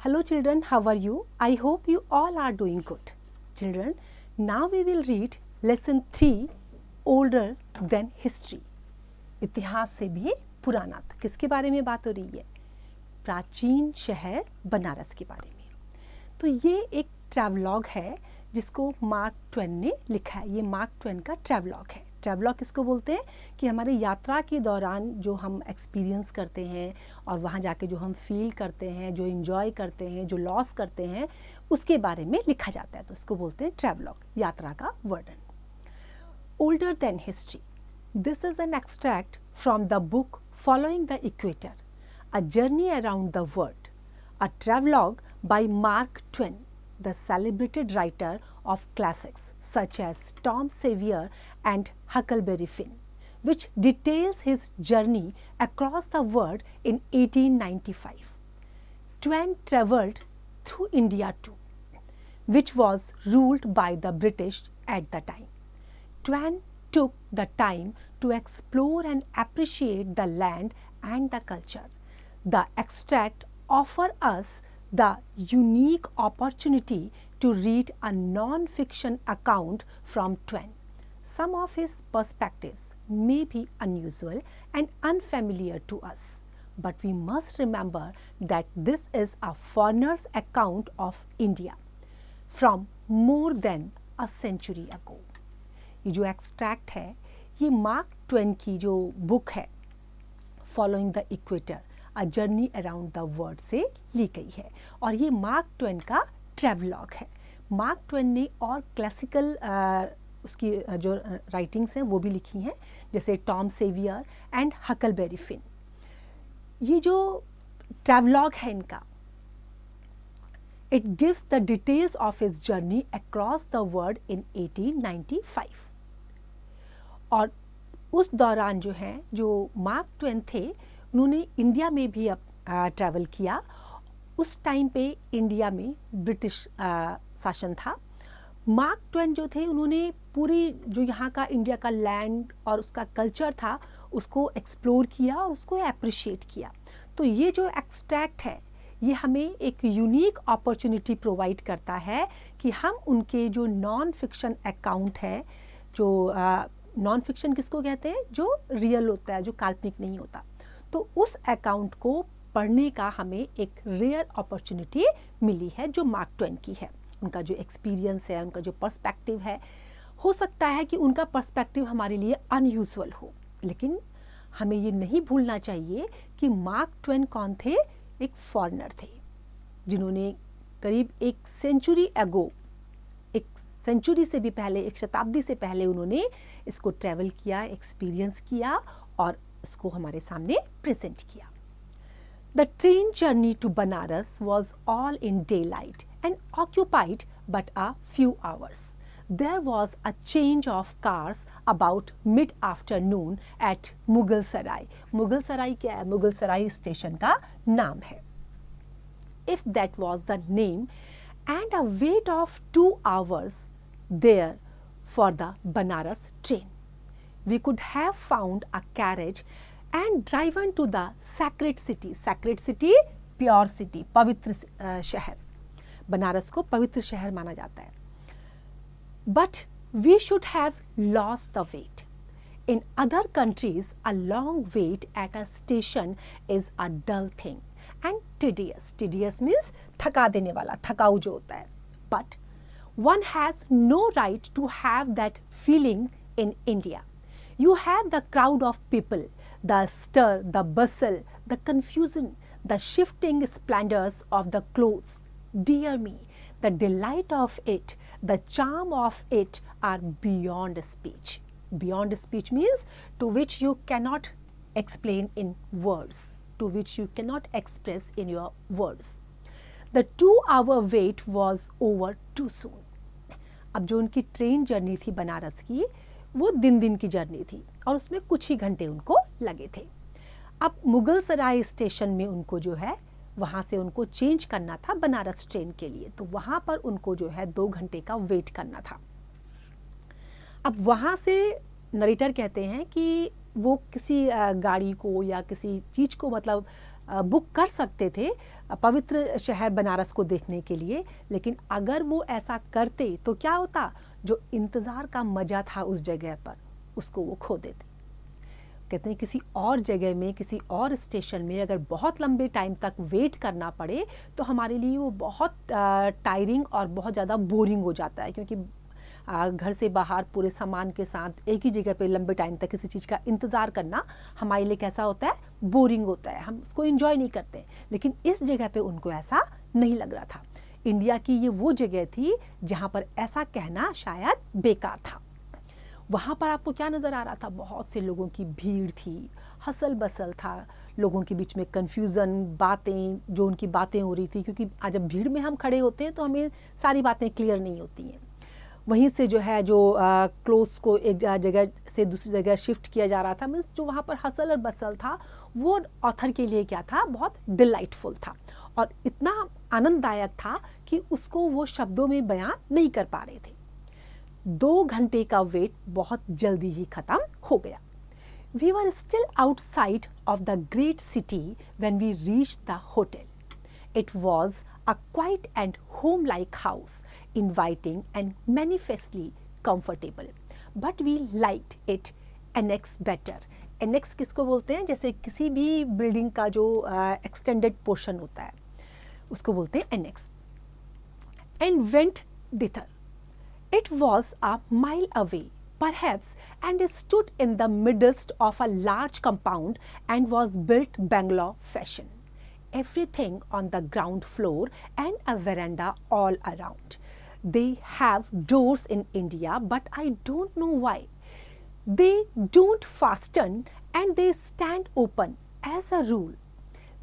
Hello children, how are you? I hope you all are doing good. Children, now we will read lesson 3 older than history. इतिहास से भी पुराना। तो किसके बारे में बात हो रही है? प्राचीन शहर बनारस के बारे में। तो ये एक ट्रैवलॉग है जिसको मार्क ट्वेन ने लिखा है। ये मार्क ट्वेन का ट्रैवलॉग है। ट्रैवलॉग किसको बोलते हैं कि हमारे यात्रा के दौरान जो हम एक्सपीरियंस करते हैं और वहाँ जाके जो हम फील करते हैं, जो इन्जॉय करते हैं, जो लॉस करते हैं, उसके बारे में लिखा जाता है। तो उसको बोलते हैं ट्रैवलॉग, यात्रा का वर्णन। Older than history, this is an extract from the book following the equator, a journey around the world, a travelogue by Mark Twain, the celebrated writer of classics such as Tom Sawyer and Huckleberry Finn, which details his journey across the world in 1895. Twain travelled through India too, which was ruled by the British at the time. Twain took the time to explore and appreciate the land and the culture. The extract offers us the unique opportunity to read a non-fiction account from Twain. Some of his perspectives may be unusual and unfamiliar to us, but we must remember that this is a foreigner's account of India from more than a century ago. ये जो extract है ये mark Twain की जो book है following the equator, a journey around the world से ली गई है और ये मार्क ट्वेन का ट्रैवलॉग है। मार्क ट्वेन ने और क्लासिकल उसकी जो राइटिंग्स हैं वो भी लिखी हैं, जैसे Tom Sawyer and Huckleberry Finn. ये जो ट्रैवलॉग है इनका, it gives the details of his journey across the world in 1895। और उस दौरान जो है जो मार्क ट्वेन थे उन्होंने इंडिया में भी ट्रैवल किया। उस टाइम पे इंडिया में ब्रिटिश शासन था। मार्क ट्वेन जो थे उन्होंने पूरी जो यहाँ का इंडिया का लैंड और उसका कल्चर था उसको एक्सप्लोर किया और उसको अप्रिशिएट किया। तो ये जो एक्सट्रैक्ट है ये हमें एक यूनिक अपॉर्चुनिटी प्रोवाइड करता है कि हम उनके जो नॉन फिक्शन अकाउंट है, जो नॉन फिक्शन किसको कहते हैं, जो रियल होता है, जो काल्पनिक नहीं होता, तो उस अकाउंट को पढ़ने का हमें एक रेयर अपॉर्चुनिटी मिली है जो मार्क ट्वेन की है। उनका जो एक्सपीरियंस है, उनका जो पर्सपेक्टिव है, हो सकता है कि उनका पर्सपेक्टिव हमारे लिए अनयूजुअल हो, लेकिन हमें ये नहीं भूलना चाहिए कि मार्क ट्वेन कौन थे? एक फॉरेनर थे जिन्होंने करीब एक सेंचुरी अगो, एक सेंचुरी से भी पहले, एक शताब्दी से पहले उन्होंने इसको ट्रैवल किया, एक्सपीरियंस किया और इसको हमारे सामने प्रेजेंट किया। The train journey to Banaras was all in daylight and occupied but a few hours. There was a change of cars about mid-afternoon at Mughal Sarai. Mughal सराय क्या है? मुगल सराय स्टेशन का नाम है, if that was the name, and a wait of 2 hours there for the Banaras train. We could have found a carriage and driven to the sacred city. Sacred city, pure city, पवित्र शहर। बनारस को पवित्र शहर माना जाता है। But we should have lost the wait. In other countries, a long wait at a station is a dull thing and tedious. Tedious means थका देने वाला, थकाऊ जो होता है। But one has no right to have that feeling in India. You have the crowd of people, the stir, the bustle, the confusion, the shifting splendors of the clothes. Dear me, the delight of it, the charm of it are beyond speech. Beyond speech means to which you cannot explain in words, to which you cannot express in your words. The 2-hour wait was over too soon. अब जो उनकी train journey थी बनारस की, वो दिन की journey थी और उसमें कुछ ही घंटे उनको लगे थे। अब मुगल सराय स्टेशन में उनको जो है वहाँ से उनको चेंज करना था बनारस ट्रेन के लिए, तो वहाँ पर उनको जो है 2 घंटे का वेट करना था। अब वहाँ से नरेटर कहते हैं कि वो किसी गाड़ी को या किसी चीज़ को मतलब बुक कर सकते थे पवित्र शहर बनारस को देखने के लिए, लेकिन अगर वो ऐसा करते तो क्या होता, जो इंतज़ार का मज़ा था उस जगह पर उसको वो खो देते। कहते हैं किसी और जगह में, किसी और स्टेशन में अगर बहुत लंबे टाइम तक वेट करना पड़े तो हमारे लिए वो बहुत टायरिंग और बहुत ज़्यादा बोरिंग हो जाता है, क्योंकि घर से बाहर पूरे सामान के साथ एक ही जगह पे लंबे टाइम तक किसी चीज़ का इंतज़ार करना हमारे लिए कैसा होता है, बोरिंग होता है, हम उसको एंजॉय नहीं करते। लेकिन इस जगह पे उनको ऐसा नहीं लग रहा था। इंडिया की ये वो जगह थी जहाँ पर ऐसा कहना शायद बेकार था। वहाँ पर आपको क्या नज़र आ रहा था, बहुत से लोगों की भीड़ थी, हसल बसल था, लोगों के बीच में कन्फ्यूज़न, बातें, जो उनकी बातें हो रही थी, क्योंकि जब भीड़ में हम खड़े होते हैं तो हमें सारी बातें क्लियर नहीं होती हैं। वहीं से जो है जो क्लोथ्स को एक जगह से दूसरी जगह शिफ्ट किया जा रहा था, मीन्स जो वहाँ पर हसल और बसल था वो ऑथर के लिए क्या था, बहुत डिलाइटफुल था और इतना आनंददायक था कि उसको वो शब्दों में बयान नहीं कर पा रहे थे। 2 घंटे का वेट बहुत जल्दी ही खत्म हो गया। We were still outside of the great city when we reached the hotel. It was a quiet and home-like house, inviting and manifestly comfortable. But we liked it annex better. Annex किसको बोलते हैं, जैसे किसी भी building का जो extended portion होता है उसको बोलते हैं annex. And went thither. It was a mile away, perhaps, and it stood in the midst of a large compound and was built Bangalore fashion. Everything on the ground floor and a veranda all around. They have doors in India, but I don't know why. They don't fasten and they stand open as a rule.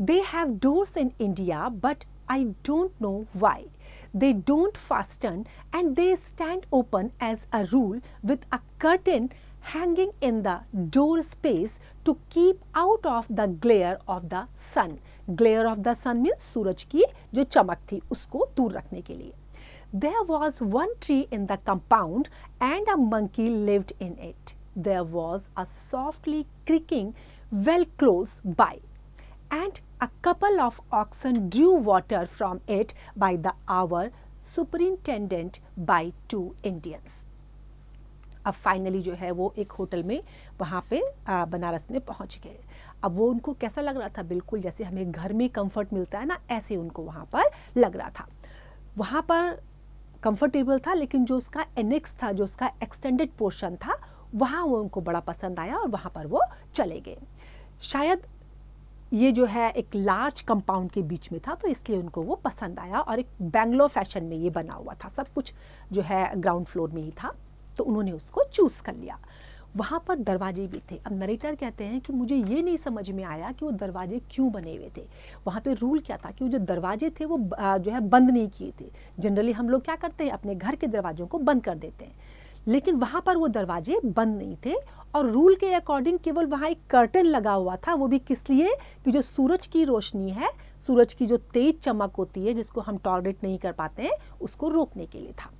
They have doors in India, but I don't know why. They don't fasten and they stand open as a rule with a curtain hanging in the door space to keep out of the glare of the sun. Glare of the sun means सूरज की जो चमक थी उसको दूर रखने के लिए. There was one tree in the compound and a monkey lived in it. There was a softly creaking well close by, and a couple of oxen drew water from it by the hour, superintended by 2 Indians. अब finally जो है वो एक hotel में वहाँ पे बनारस में पहुँच गए। अब वो उनको कैसा लग रहा था, बिल्कुल जैसे हमें घर में कंफर्ट मिलता है ना, ऐसे उनको वहाँ पर लग रहा था। वहाँ पर कंफर्टेबल था, लेकिन जो उसका एनेक्स था, जो उसका एक्सटेंडेड पोर्शन था, वहाँ वो उनको बड़ा पसंद आया और वहाँ पर वो चले गए। शायद ये जो है एक लार्ज कंपाउंड के बीच में था तो इसलिए उनको वो पसंद आया और एक बैंगलोर फैशन में ये बना हुआ था, सब कुछ जो है ग्राउंड फ्लोर में ही था, तो उन्होंने उसको चूज़ कर लिया। वहाँ पर दरवाजे भी थे। अब नरेटर कहते हैं कि मुझे ये नहीं समझ में आया कि वो दरवाजे क्यों बने हुए थे। वहाँ पे रूल क्या था कि वो जो दरवाजे थे वो जो है बंद नहीं किए थे। जनरली हम लोग क्या करते हैं, अपने घर के दरवाज़ों को बंद कर देते हैं, लेकिन वहाँ पर वो दरवाजे बंद नहीं थे और रूल के अकॉर्डिंग केवल वहाँ एक कर्टन लगा हुआ था। वो भी किस लिए, कि जो सूरज की रोशनी है, सूरज की जो तेज चमक होती है जिसको हम टॉलरेट नहीं कर पाते हैं, उसको रोकने के लिए था।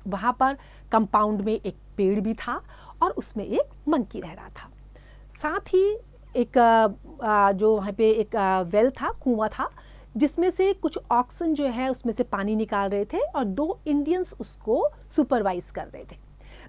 वहाँ पर कंपाउंड में एक पेड़ भी था और उसमें एक मंकी रह रहा था। साथ ही एक जो वहाँ पे एक वेल था, कुआं था, जिसमें से कुछ ऑक्सन जो है उसमें से पानी निकाल रहे थे और 2 इंडियंस उसको सुपरवाइज कर रहे थे।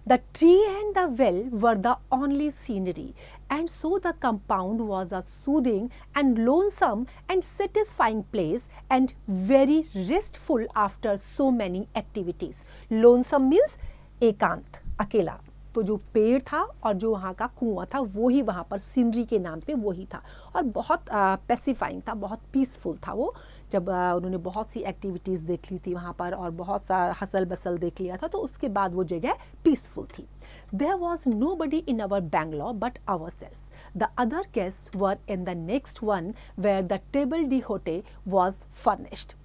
The tree and the well were the only scenery, and so the compound was a soothing and lonesome and satisfying place and very restful after so many activities. Lonesome means एकांत, अकेला। तो जो पेड़ था और जो वहाँ का कुआं था वो ही वहाँ पर सीनरी के नाम पे वो ही था और बहुत पैसिफाइंग था, बहुत पीसफुल था वो। जब उन्होंने बहुत सी एक्टिविटीज़ देख ली थी वहाँ पर और बहुत सा हसल बसल देख लिया था, तो उसके बाद वो जगह पीसफुल थी। There was nobody in our Bangalore but ourselves. The other guests were in the next one where the table d'hote was furnished.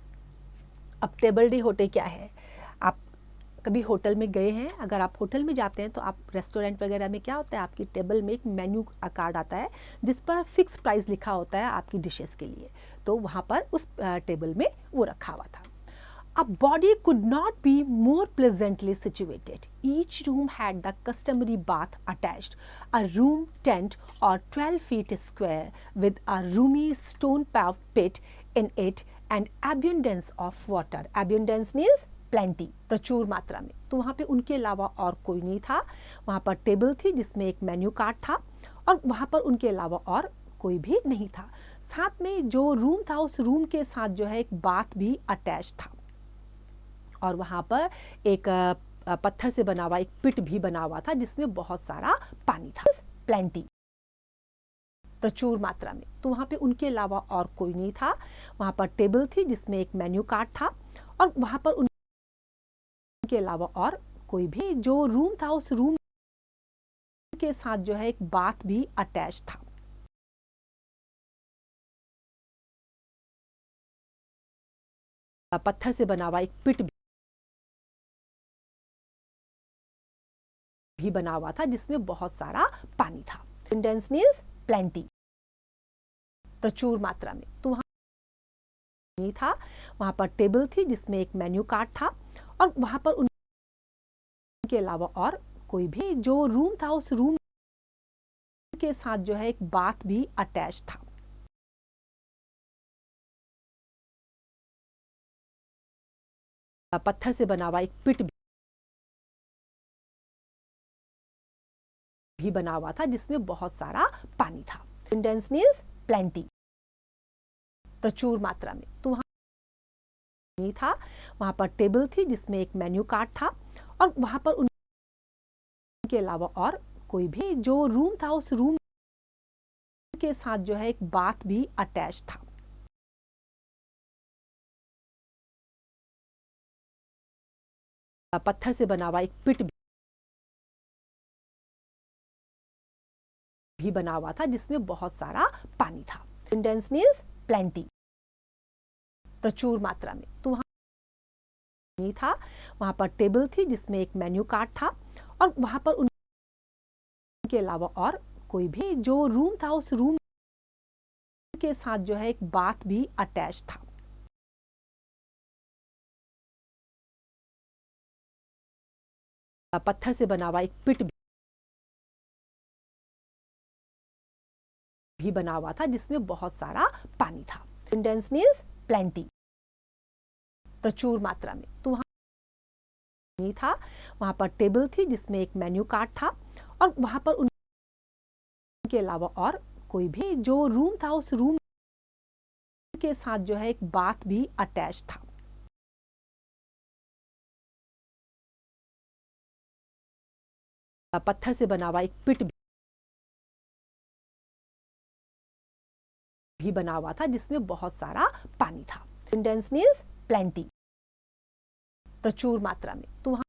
अब टेबल d'hote क्या है? आप कभी होटल में गए हैं? अगर आप होटल में जाते हैं तो आप रेस्टोरेंट वगैरह में क्या होता है, आपकी टेबल में एक मेन्यू कार्ड आता है जिस पर फिक्स प्राइस लिखा होता है आपकी डिशेस के लिए, तो वहाँ पर उस टेबल में वो रखा हुआ था। A body could not be more pleasantly situated. Each room had the customary bath attached, a room tent or 12 feet square with a roomy stone-paved pit in it and abundance of water. Abundance means plenty, प्रचुर मात्रा में. तो वहाँ पे उनके अलावा और कोई नहीं था. वहाँ पर टेबल थी जिसमें एक मेन्यू कार्ड था और वहाँ पर उनके अलावा और कोई भी नहीं था. साथ में जो रूम था उस रूम के साथ जो है एक बाथ भी अटैच था और वहाँ पर एक पत्थर से बना हुआ एक पिट भी बना हुआ था जिसमें बहुत सारा पानी था. प्लेंटी, प्रचुर मात्रा में. तो वहाँ पे उनके अलावा और कोई नहीं था. वहाँ पर टेबल थी जिसमें एक मेन्यू कार्ड था और वहाँ पर उनके अलावा और कोई भी जो रूम था उस रूम के साथ जो है एक बाथ भी अटैच था. पत्थर से बना हुआ एक पिट भी बना हुआ था जिसमें बहुत सारा पानी था. Abundance means plenty, प्रचुर मात्रा में. तो वहाँ नहीं था. वहाँ पर टेबल थी जिसमें एक मेन्यू कार्ड था और वहाँ पर उनके अलावा और कोई भी जो रूम था उस रूम के साथ जो है एक बाथ भी अटैच था. पत्थर से बना हुआ एक पिट भी बना हुआ था जिसमें बहुत सारा पानी था. Abundance means plenty, प्रचुर मात्रा में. तो वहाँ नहीं था. वहाँ पर टेबल थी जिसमें एक मेन्यू कार्ड था और वहाँ पर उनके अलावा और कोई भी जो रूम था उस रूम के साथ जो है एक बाथ भी अटैच था. पत्थर से बना हुआ एक पिट भी बना हुआ था जिसमें बहुत सारा पानी था. Abundance means plenty, प्रचुर मात्रा में. तो वहाँ नहीं था. वहाँ पर टेबल थी जिसमें एक मेन्यू कार्ड था और वहाँ पर उनके अलावा और कोई भी जो रूम था उस रूम के साथ जो है एक बाथ भी अटैच था. पत्थर से बना हुआ एक पिट भी बना हुआ था जिसमें बहुत सारा पानी था. Abundance means plenty, प्रचुर मात्रा में. तो वहाँ नहीं था. वहाँ पर टेबल थी जिसमें एक मेन्यू कार्ड था और वहाँ पर उनके अलावा और कोई भी जो रूम था उस रूम के साथ जो है एक बाथ भी अटैच था. पत्थर से बना हुआ एक पिट भी बना हुआ था जिसमें बहुत सारा पानी था. Abundance means plenty, प्रचुर मात्रा में. तो वहाँ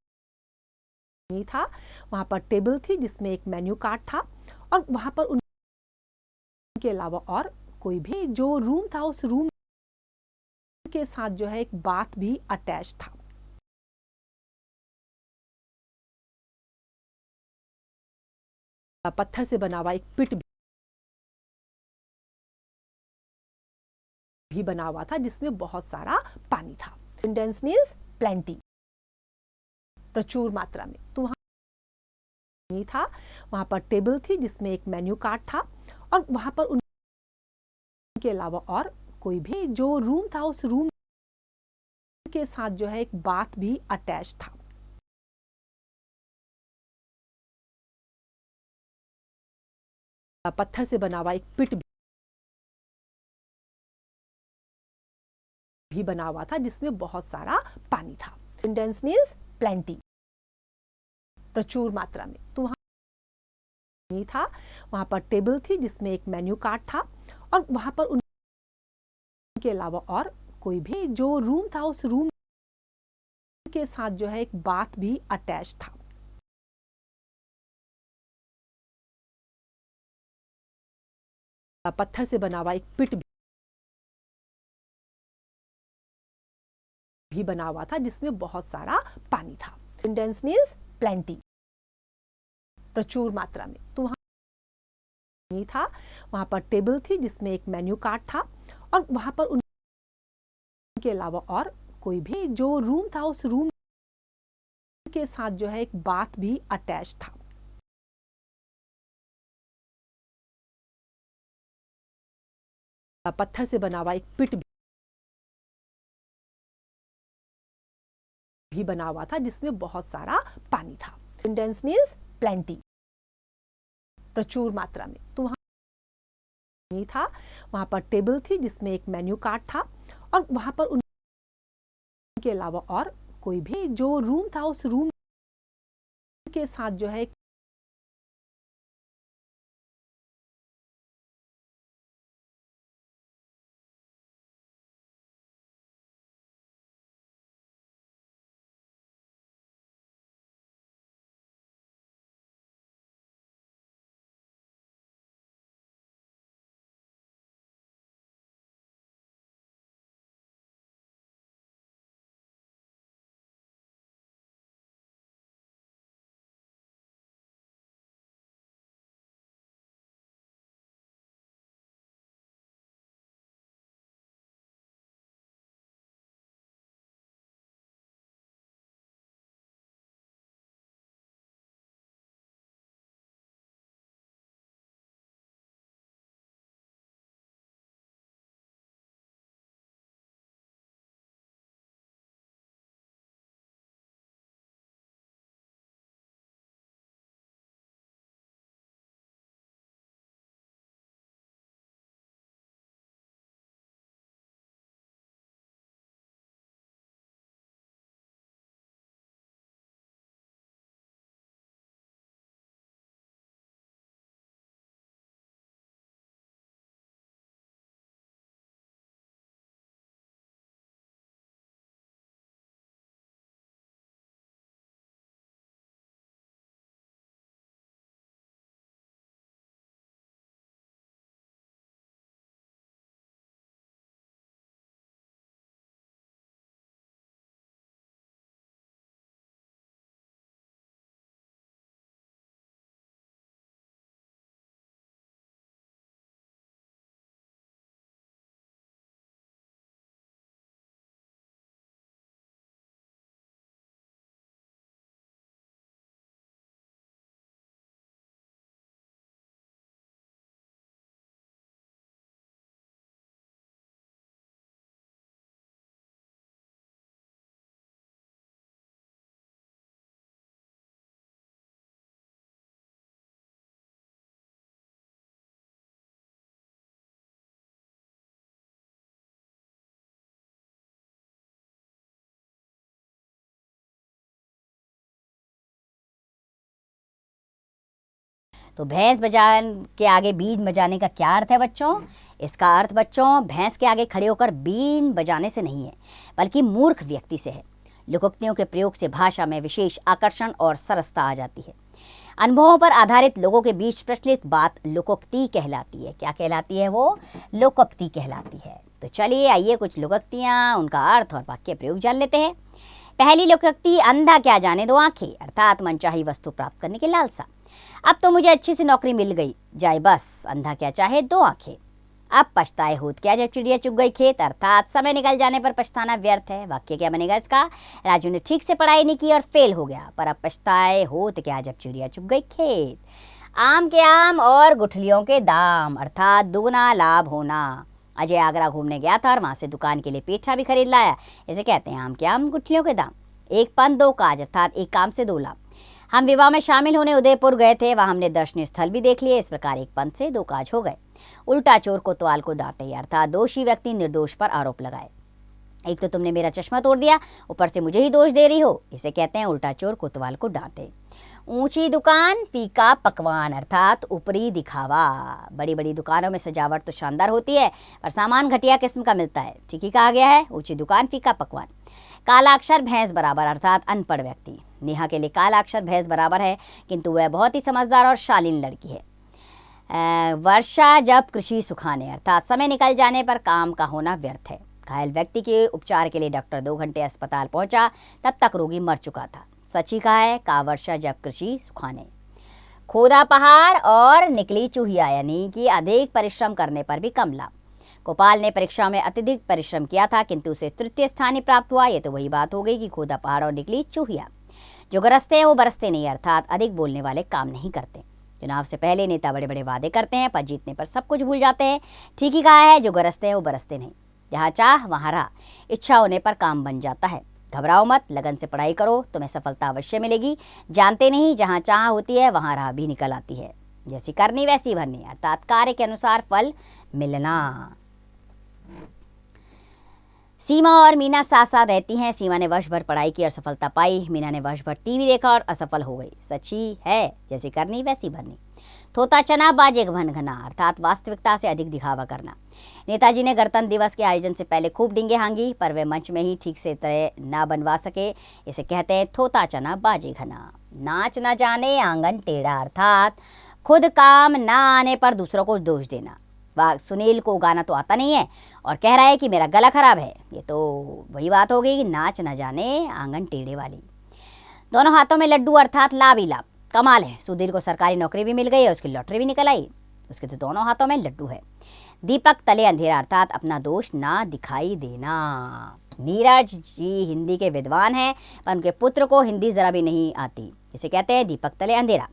नहीं था. वहाँ पर टेबल थी जिसमें एक मेन्यू कार्ड था और वहाँ पर उनके अलावा और कोई भी जो रूम था उस रूम के साथ जो है एक बाथ भी अटैच था. पत्थर से बना हुआ एक पिट भी बना हुआ था जिसमें बहुत सारा पानी था. Abundance means plenty, प्रचुर मात्रा में. तो वहाँ नहीं था. वहाँ पर टेबल थी जिसमें एक मेन्यू कार्ड था और वहाँ पर उनके अलावा और कोई भी जो रूम था उस रूम के साथ जो है एक बाथ भी अटैच था. पत्थर से बना हुआ एक पिट भी बना हुआ था जिसमें बहुत सारा पानी था. Abundance means plenty, प्रचुर मात्रा में. तो वहाँ नहीं था. वहाँ पर टेबल थी जिसमें एक मेन्यू कार्ड था और वहाँ पर उनके अलावा और कोई भी जो रूम था उस रूम के साथ जो है एक बाथ भी अटैच था. पत्थर से बना हुआ एक पिट भी बना हुआ था जिसमें बहुत सारा पानी था. Abundance means plenty, प्रचुर मात्रा में. तो वहाँ नहीं था. वहाँ पर टेबल थी जिसमें एक मेन्यू कार्ड था और वहाँ पर उनके अलावा और कोई भी जो रूम था उस रूम के साथ जो है एक बाथ भी अटैच था। पत्थर से बना हुआ एक पिट भी बना हुआ था जिसमें बहुत सारा पानी था। अबंडेंस मीन्स प्लेंटी, प्रचुर मात्रा में। तो वहां नहीं था, वहां पर टेबल थी जिसमें एक मेन्यू कार्ड था और वहां पर उनके अलावा और कोई भी जो रूम था उस रूम के साथ जो है तो भैंस बजान के आगे बीन बजाने का क्या अर्थ है बच्चों? इसका अर्थ बच्चों भैंस के आगे खड़े होकर बीन बजाने से नहीं है, बल्कि मूर्ख व्यक्ति से है। लोकोक्तियों के प्रयोग से भाषा में विशेष आकर्षण और सरसता आ जाती है। अनुभवों पर आधारित लोगों के बीच प्रचलित बात लोकोक्ति कहलाती है। क्या कहलाती है वो? लोकोक्ति कहलाती है। तो चलिए आइए कुछ लोकोक्तियाँ, उनका अर्थ और वाक्य प्रयोग जान लेते हैं। पहली लोकोक्ति, अंधा क्या जाने दो आंखें, अर्थात मनचाही वस्तु प्राप्त करने की लालसा। अब तो मुझे अच्छी सी नौकरी मिल गई, जाए बस, अंधा क्या चाहे दो आंखें। अब पछताए होत क्या जब चिड़िया चुग गई खेत, अर्थात समय निकल जाने पर पछताना व्यर्थ है। वाक्य क्या बनेगा इसका? राजू ने ठीक से पढ़ाई नहीं की और फेल हो गया, पर अब पछताए होत क्या जब चिड़िया चुग गई खेत। आम के आम और गुठलियों के दाम, अर्थात दुगना लाभ होना। अजय आगरा घूमने गया था और वहां से दुकान के लिए पेठा भी खरीद लाया। इसे कहते हैं आम के आम गुठलियों के दाम। एक पन दो काज, अर्थात एक काम से दो लाभ। हम विवाह में शामिल होने उदयपुर गए थे, वहां हमने दर्शनीय स्थल भी देख लिए। इस प्रकार एक पंथ से दो काज हो गए। उल्टा चोर कोतवाल को डांटे, अर्थात दोषी व्यक्ति निर्दोष पर आरोप लगाए। एक तो तुमने मेरा चश्मा तोड़ दिया, ऊपर से मुझे ही दोष दे रही हो, इसे कहते हैं उल्टा चोर कोतवाल को डांटे। ऊंची दुकान फीका पकवान, अर्थात ऊपरी दिखावा। बड़ी बड़ी दुकानों में सजावट तो शानदार होती है, पर सामान घटिया किस्म का मिलता है। ठीक ही कहा गया है, ऊंची दुकान फीका पकवान। काला अक्षर भैंस बराबर, अर्थात अनपढ़ व्यक्ति। नेहा के लिए काला अक्षर भैंस बराबर है, किंतु वह बहुत ही समझदार और शालीन लड़की है। वर्षा जब कृषि सुखाने, अर्थात समय निकल जाने पर काम का होना व्यर्थ है। घायल व्यक्ति के उपचार के लिए डॉक्टर 2 घंटे अस्पताल पहुंचा, तब तक रोगी मर चुका था। सच ही कहा है, का वर्षा जब कृषि सुखाने। खोदा पहाड़ और निकली चूहिया, यानी कि अधिक परिश्रम करने पर भी कम लाभ। गोपाल ने परीक्षा में अत्यधिक परिश्रम किया था, किंतु उसे तृतीय स्थान ही प्राप्त हुआ। ये तो वही बात हो गई कि खोदा पहाड़ और निकली चूहिया। जो गरजते हैं वो बरसते नहीं, अर्थात अधिक बोलने वाले काम नहीं करते। चुनाव से पहले नेता बड़े बड़े वादे करते हैं, पर जीतने पर सब कुछ भूल जाते हैं। ठीक ही कहा है, जो गरजते हैं वो बरसते नहीं। जहाँ चाह वहाँ राह, इच्छा होने पर काम बन जाता है। घबराओ मत, लगन से पढ़ाई करो, तुम्हें सफलता अवश्य मिलेगी। जानते नहीं, जहाँ चाह होती है वहाँ राह भी निकल आती है। जैसी करनी वैसी भरनी, अर्थात कार्य के अनुसार फल मिलना। सीमा और मीना साथ साथ रहती हैं। सीमा ने वर्ष भर पढ़ाई की और सफलता पाई। मीना ने वर्ष भर टीवी देखा और असफल हो गई। सच्ची है, जैसी करनी वैसी भरनी। थोता चना बाजे घन घना, अर्थात वास्तविकता से अधिक दिखावा करना। नेताजी ने गणतंत्र दिवस के आयोजन से पहले खूब डींगे हांगी, पर वे मंच में ही ठीक से तरह ना बनवा सके। इसे कहते हैं थोता चना बाजे घना। नाच न जाने आंगन टेढ़ा, अर्थात खुद काम ना आने पर दूसरों को दोष देना। सुनील को गाना तो आता नहीं है और कह रहा है कि मेरा गला खराब है। ये तो वही बात हो गई कि नाच न जाने आंगन टेढ़े वाली। दोनों हाथों में लड्डू, अर्थात लाभ ही लाभ। कमाल है, सुधीर को सरकारी नौकरी भी मिल गई और उसकी लॉटरी भी निकल आई। उसके तो दोनों हाथों में लड्डू है। दीपक तले अंधेरा, अर्थात अपना दोष ना दिखाई देना। नीरज जी हिंदी के विद्वान हैं, पर उनके पुत्र को हिंदी जरा भी नहीं आती। इसे कहते हैं दीपक तले अंधेरा।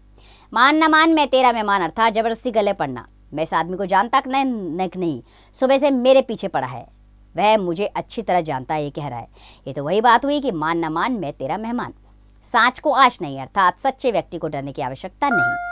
मान न मान मैं तेरा मेहमान, अर्थात जबरदस्ती गले पड़ना। मैं इस आदमी को जानता नहीं, सुबह से मेरे पीछे पड़ा है, वह मुझे अच्छी तरह जानता है, ये कह रहा है। ये तो वही बात हुई कि मान न मान मैं तेरा मेहमान। सांच को आश नहीं, अर्थात सच्चे व्यक्ति को डरने की आवश्यकता नहीं।